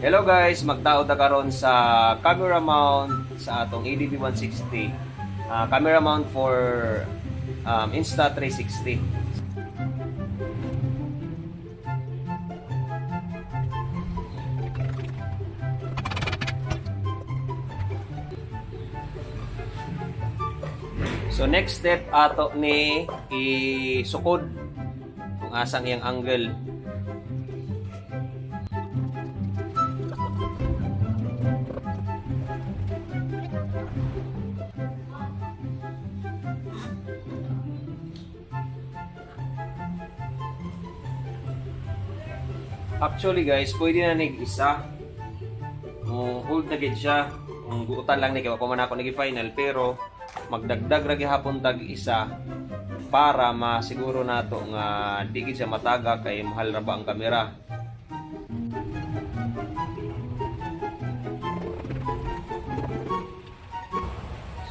Hello guys, magdaod na karon sa camera mount sa atong ADB 160. Camera mount for Insta360. So next step ato ni isukod kung asang iyang angle. Actually guys, pwede na nag-isa. Hold na gid siya. Kung guutan lang ni kay pa man ako nagi-final, pero magdagdag ra gihapon tag isa para masiguro nato nga di gid siya mataga kay mahal ra ba ang kamera.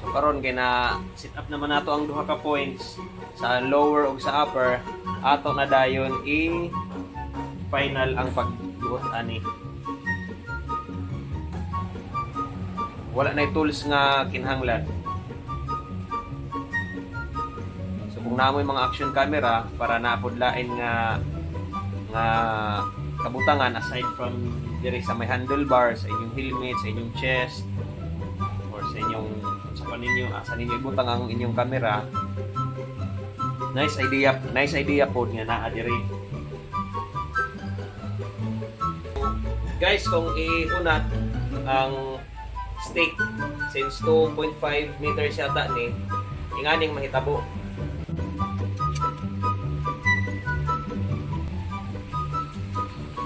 So karon kay na set up naman nato ang duha ka points sa lower ug sa upper, ato na dayon final ang pagduot ani. Wala na tools nga kinahanglan. So kung naamoy mga action camera para napudlain nga kabutangan aside from diri sa may handlebar, sa inyong helmet, sa inyong chest, or sa inyong asa ninyo ibutang ang inyong camera. Nice idea po nga naa diri. Guys, kung iunat ang stick since 2.5 meters yata ni inganing mahitabo.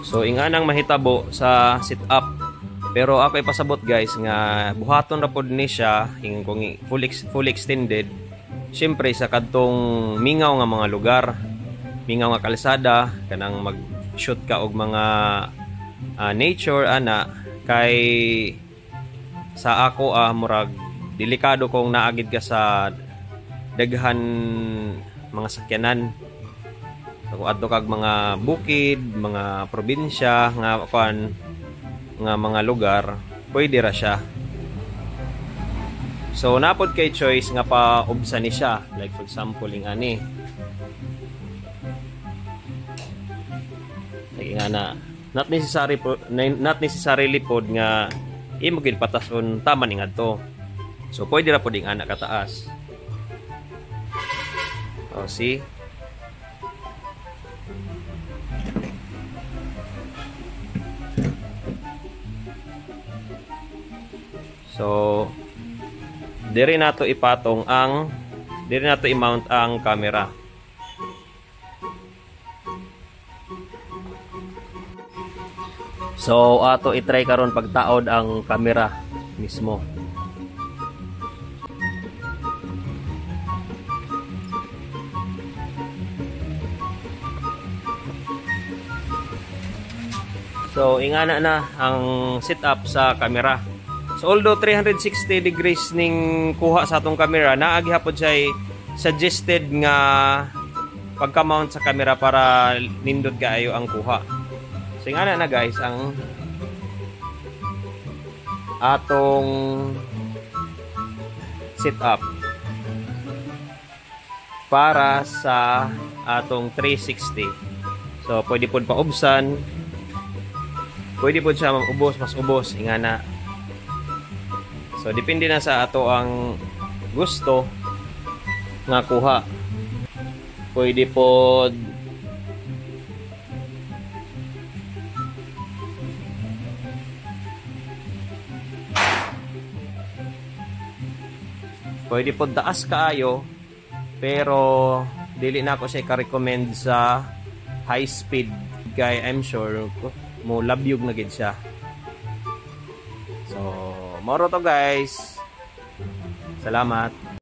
So inganang mahitabo sa sit up. Pero ako ipasabot guys nga buhaton ra pod ni siya kung full extended. Syempre sa kadtong mingaw nga mga lugar, mingaw nga kalsada, kanang mag-shoot ka og mga nature ana kay sa ako murag delikado kung naagid ka sa daghan mga sakyanan. So, kung adto kag mga bukid, mga probinsya nga mga lugar, pwede ra siya. So napod kay choice nga paubsa ni siya, like for example ingani. Like nga na not necessarily pod nga imo gid patason tama ning adto. So pwede ra pod ing ana kataas. Oh, see? So diri nato i-mount ang camera. So ato i-try karon pagtaod ang camera mismo. So ingana na ang setup sa camera. So although 360 degrees ning kuha sa atong camera, naagi hapon siya suggested nga pagka-mount sa camera para nindot kaayo ang kuha. So ingana na guys ang atong setup para sa atong 360. So pwede pod paubsan, pwede pod siya mas ubos ingana. So depende na sa ato ang gusto nga kuha. Pwede pod taas kaayo, pero dili na ako siya ka-recommend sa high speed kay I'm sure mo labyog na gid siya. So moro to guys. Salamat.